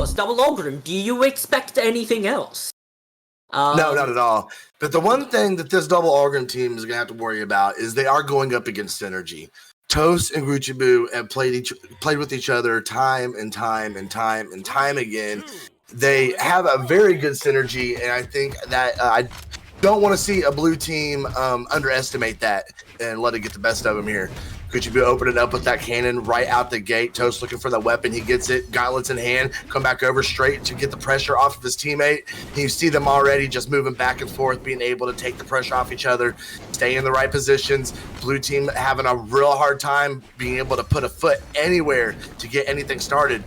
course, double Ulgrim. Do you expect anything else? No, not at all. But the one thing that this double Ulgrim team is going to have to worry about is they are going up against synergy. Toast and Guichabou have played with each other time and time again. They have a very good synergy, and I think that I don't want to see a blue team underestimate that and let it get the best of them here. Guichabou opening up with that cannon right out the gate. Toast looking for the weapon. He gets it. Gauntlets in hand. Come back over straight to get the pressure off of his teammate. You see them already just moving back and forth, being able to take the pressure off each other, stay in the right positions. Blue team having a real hard time being able to put a foot anywhere to get anything started.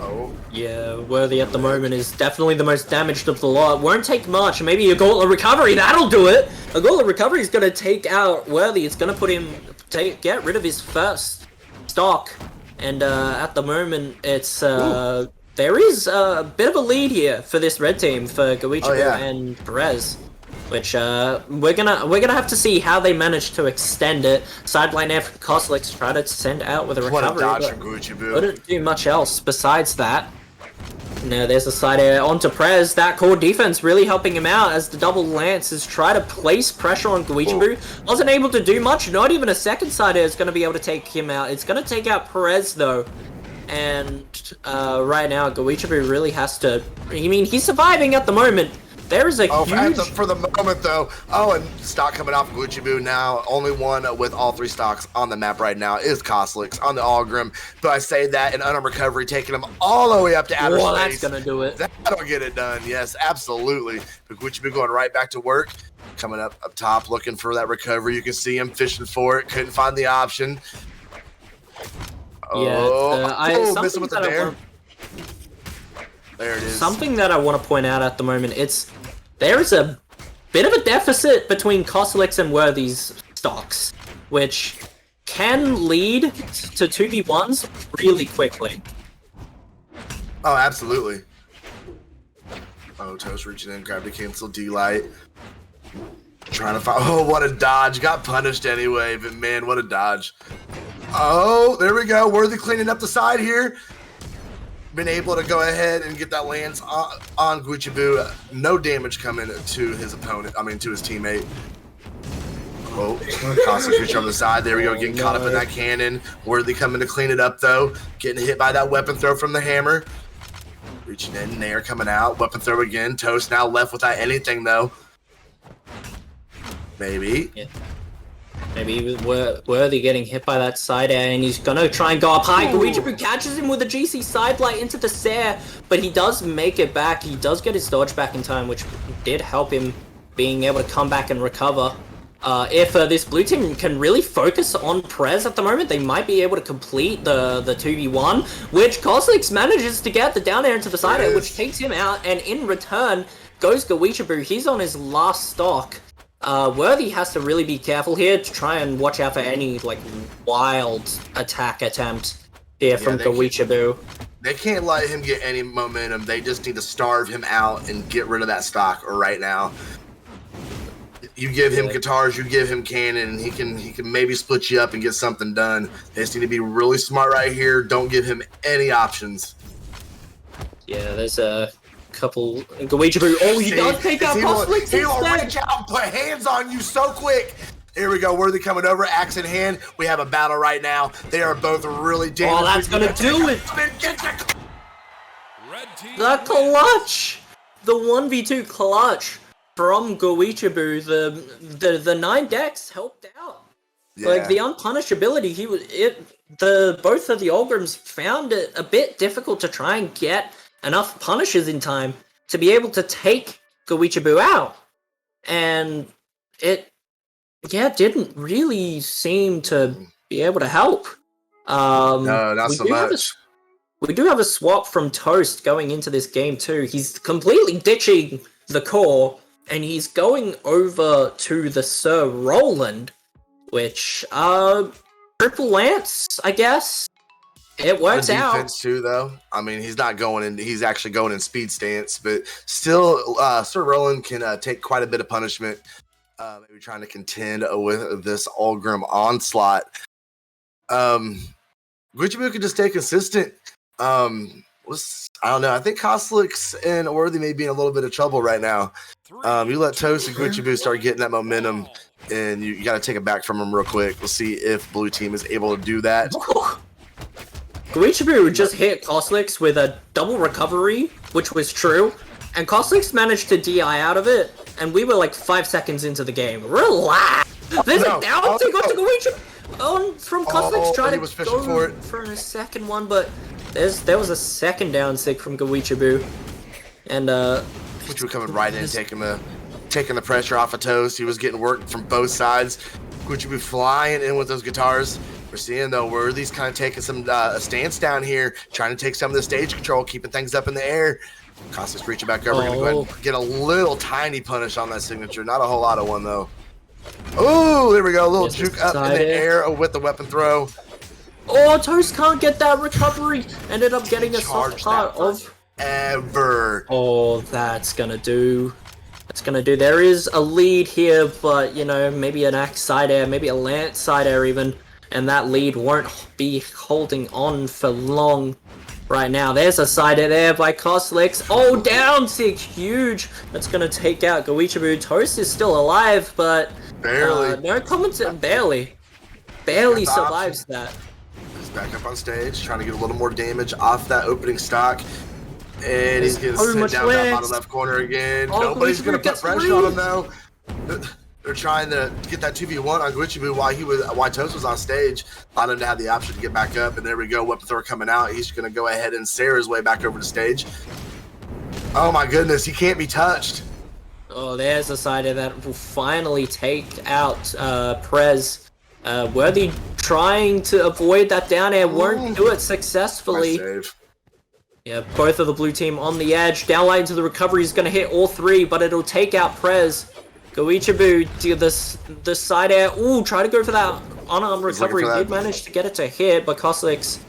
Oh. Yeah, Worthy at the moment is definitely the most damaged of the lot. Won't take much. Maybe a Gauntlet Recovery, that'll do it! A Gauntlet Recovery is going to take out Worthy. It's going to put him, get rid of his first stock. And at the moment, it's there is a bit of a lead here for this red team, for Guichabou and Perez. Which we're gonna have to see how they manage to extend it. Sideline there for Cosolix, try to send out with a recovery. What a dodge from Guichabou. Wouldn't do much else besides that. Now there's a side air onto Prez. That core defense really helping him out as the double lances try to place pressure on Guichabou. Wasn't able to do much. Not even a second side air is going to be able to take him out. It's going to take out Perez though. And right now Guichabou really has to. I mean, he's surviving at the moment. There is a huge... For the moment, though. Oh, and stock coming off Guichabou now. Only one with all three stocks on the map right now is Cosolix on the Ulgrim. But I say that in unarmed recovery, taking him all the way up to outer space. That's going to do it. That'll get it done. Yes, absolutely. But Guichabou going right back to work. Coming up top, looking for that recovery. You can see him fishing for it. Couldn't find the option. Missing with the bear. There it is. Something that I want to point out at the moment, there is a bit of a deficit between Cosolix and Worthy's stocks, which can lead to 2v1s really quickly. Oh, absolutely. Oh, Toast reaching in, grabbed a cancel D-Light. Trying to find, oh, what a dodge. Got punished anyway, but man, what a dodge. Oh, there we go. Worthy cleaning up the side here. Been able to go ahead and get that lance on Guichabou. No damage coming to his opponent. I mean, to his teammate. Oh, Cosolix reach on the side. There we go, getting caught up in that cannon. Worthy coming to clean it up, though. Getting hit by that weapon throw from the hammer. Reaching in there, coming out. Weapon throw again. Toast now left without anything, though. Maybe. Yeah. Maybe Worthy getting hit by that side air, and he's gonna try and go up high. Guichabou catches him with a GC side light into the Sair, but he does make it back. He does get his dodge back in time, which did help him being able to come back and recover. If this blue team can really focus on Prez at the moment, they might be able to complete the 2v1, which Cosolix manages to get the down air into the side air, which takes him out, and in return goes Guichabou. He's on his last stock. Worthy has to really be careful here to try and watch out for any wild attack attempt here from Guichabou. They can't let him get any momentum. They just need to starve him out and get rid of that stock right now. You give him guitars, you give him cannon, and he can maybe split you up and get something done. They just need to be really smart right here. Don't give him any options. Yeah, there's a couple. Guichabou. Oh, he does take out Cosolix. He will reach out and put hands on you so quick. Here we go. Worthy coming over, axe in hand. We have a battle right now. They are both really dangerous. Oh, that's gonna do it. The clutch. The 1v2 clutch from Guichabou. The 9 decks helped out. Yeah. The unpunishability. Both of the Ulgrims found it a bit difficult to try and get enough punishes in time to be able to take Guichabou out. And it didn't really seem to be able to help. No, not so much. We do have a swap from Toast going into this game too. He's completely ditching the core, and he's going over to the Sir Roland, which, triple lance, I guess. It works out. Defense too, though. I mean, he's not going in. He's actually going in speed stance, but still, Sir Roland can take quite a bit of punishment. Maybe trying to contend with this Ulgrim onslaught. Guichabou can just stay consistent. I don't know. I think Cosolix and Worthy may be in a little bit of trouble right now. You let Toast and Guichabou start getting that momentum, and you got to take it back from them real quick. We'll see if blue team is able to do that. Guichabou just hit Cosolix with a double recovery, which was true, and Cosolix managed to DI out of it, and we were like 5 seconds into the game. Relax! There's a down tick onto Guichabou from Cosolix trying to go for a second one, but there was a second down tick from Guichabou, and Guichabou coming right in, taking the pressure off of Toast. He was getting worked from both sides. Guichabou flying in with those guitars. We're seeing though Worthy's kind of taking some a stance down here, trying to take some of the stage control, keeping things up in the air. Costas reaching back over, gonna go ahead and get a little tiny punish on that signature. Not a whole lot of one though. Oh, there we go. A little juke up in the air with the weapon throw. Oh, Toast can't get that recovery. Ended up getting a soft part of. Oh, that's gonna do. That's gonna do. There is a lead here, but you know, maybe an axe side air, maybe a lance side air even, and that lead won't be holding on for long. Right now, there's a side air there by Cosolix. Oh, down tick, huge. That's gonna take out Guichabou. Toast is still alive, but barely. No comment. Barely survives that. He's back up on stage, trying to get a little more damage off that opening stock. And he's getting sent down that bottom left corner again. Oh, nobody's going to put pressure on him, though. They're trying to get that 2v1 on Guichabou while Toast was on stage. Allowed him to have the option to get back up. And there we go, weapon thrower coming out. He's going to go ahead and Sarah his way back over to stage. Oh, my goodness. He can't be touched. Oh, there's a side air that will finally take out Prez. Worthy trying to avoid that down air, won't do it successfully. Nice save. Yeah, both of the blue team on the edge. Downlight into the recovery is going to hit all three, but it'll take out Prez. Guichabou to the side air. Ooh, try to go for that unarmed recovery. Did manage to get it to hit, but Cosolix,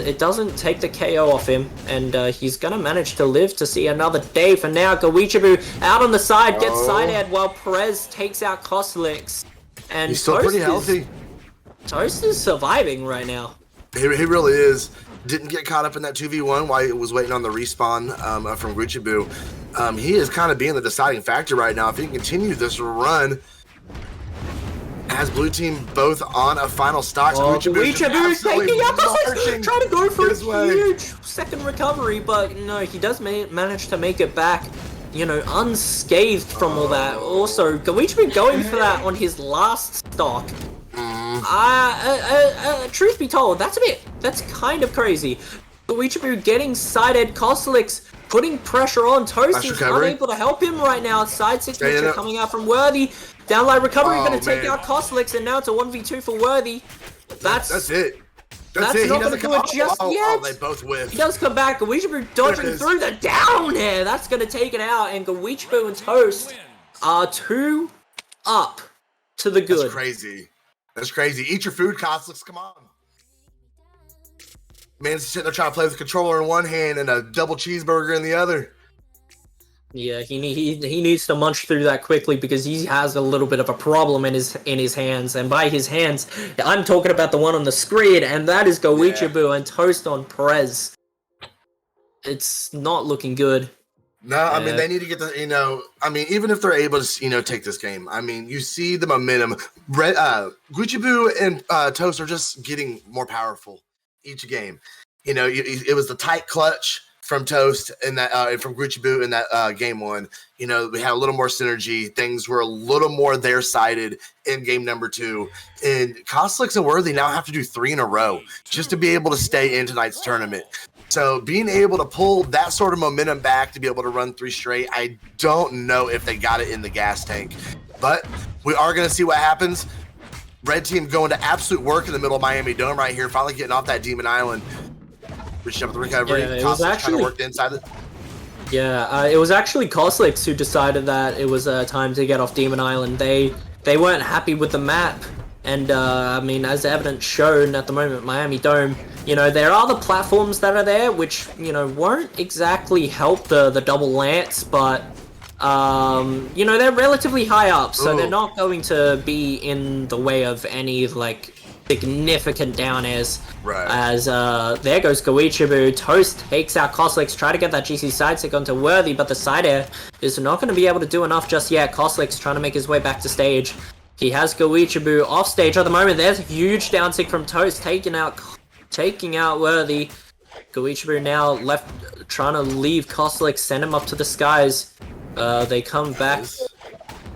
it doesn't take the KO off him, and he's going to manage to live to see another day. For now, Guichabou out on the side, gets side aired while Prez takes out Cosolix. And he's still pretty healthy. Toast is surviving right now. He really is. Didn't get caught up in that 2v1 while he was waiting on the respawn from Guichabou. He is kind of being the deciding factor right now. If he can continue this run, has blue team both on a final stock. Oh, Guichabou's taking out Cosolix, trying to go for a huge second recovery, but no, he does manage to make it back, you know, unscathed from all that. Also, Guichabou going for that on his last stock. Truth be told, that's kind of crazy. Guichabou getting sided, Cosolix putting pressure on. Toast is unable to help him right now. Side signature coming out from Worthy. Downlight recovery going to take out Cosolix, and now it's a 1v2 for Worthy. That's it. That's not going to do it just yet. Oh, they both whiffed. He does come back. Guichabou dodging through the down air. That's going to take it out, and Guichabou and Toast are 2 up to the good. That's crazy. That's crazy. Eat your food, Cosolix. Come on. Man's sitting there trying to play with the controller in one hand and a double cheeseburger in the other. Yeah, he needs to munch through that quickly because he has a little bit of a problem in his hands. And by his hands, I'm talking about the one on the screen, and that is Guichabou and Toast on Prez. It's not looking good. No, I mean, they need to get the, even if they're able to, take this game, I mean, you see the momentum. Guichabou and Toast are just getting more powerful each game. It was the tight clutch from Toast and that from Guichabou in that game one. We had a little more synergy. Things were a little more their sided in game number 2. And Cosolix and Worthy now have to do 3 in a row just to be able to stay in tonight's tournament. So being able to pull that sort of momentum back to be able to run 3 straight, I don't know if they got it in the gas tank. But we are going to see what happens. Red team going to absolute work in the middle of Miami Dome right here, finally getting off that Demon Island. Reaching up with the recovery. Yeah, it was actually kind of worked inside it. Yeah, it was actually Cosolix who decided that it was time to get off Demon Island. They weren't happy with the map. And, as evidence shown at the moment, Miami Dome, there are the platforms that are there, which, won't exactly help the double lance, but, they're relatively high up, so they're not going to be in the way of any, significant down airs. Right. As there goes Guichabou. Toast takes out Cosolix, try to get that GC side stick onto Worthy, but the side air is not going to be able to do enough just yet. Cosolix trying to make his way back to stage. He has Guichabou off stage at the moment. There's a huge down tick from Toast, taking out Worthy. Guichabou now left, trying to leave Cosolix, send him up to the skies. They come back.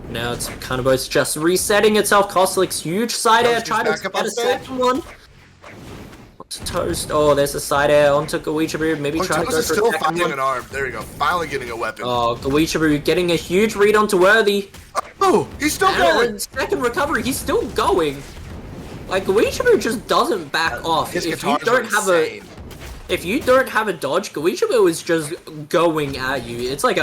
Now it's kind of both just resetting itself. Cosolix, huge side air, try to get a second one. Onto Toast. Oh, there's a side air onto Guichabou. Maybe try to go for a second one. Still finding an arm. There you go. Finally getting a weapon. Oh, Guichabou getting a huge read onto Worthy. Oh, he's still going. Second recovery, he's still going. Like, Guichabou just doesn't back off. His If you don't have a dodge, Guichabou is just going at you. It's like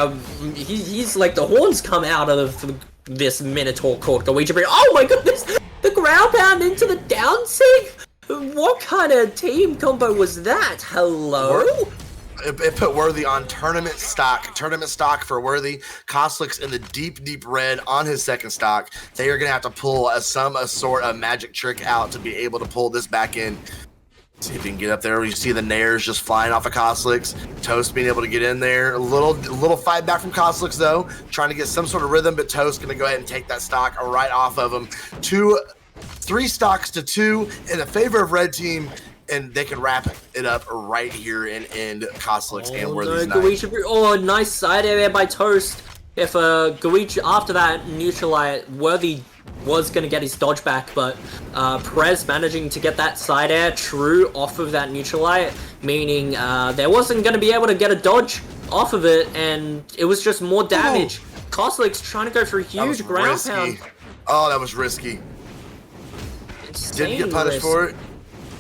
he's like the horns come out of this Minotaur called Guichabou. Oh my goodness! The ground pound into the down sig? What kind of team combo was that? Hello? It put Worthy on tournament stock. Tournament stock for Worthy. Cosolix in the deep red on his second stock. They are going to have to pull some sort of magic trick out to be able to pull this back in. See if we can get up there. You see the nairs just flying off of Cosolix. Toast being able to get in there. A little fight back from Cosolix, though. Trying to get some sort of rhythm, but Toast going to go ahead and take that stock right off of him. 3 stocks to 2 in the favor of red team. And they can wrap it up right here and end Cosolix and Worthy's night. Oh, nice side air there by Toast. If after that neutralite, Worthy was going to get his dodge back, but Prez managing to get that side air true off of that neutralite, meaning there wasn't going to be able to get a dodge off of it, and it was just more damage. Cosolix trying to go for a huge ground pound. Oh, that was risky. Didn't get punished for it.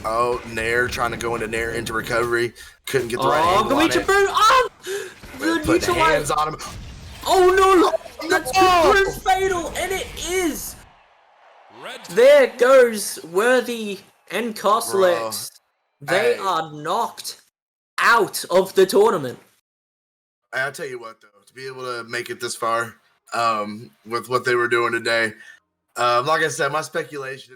Oh, Nair trying to go into Nair into recovery. Couldn't get the right angle on it. Oh, put hands on him. Oh no, that's fatal, and it is. There goes Worthy and Cosolix. They are knocked out of the tournament. I'll tell you what, though, to be able to make it this far, with what they were doing today, like I said, my speculation is.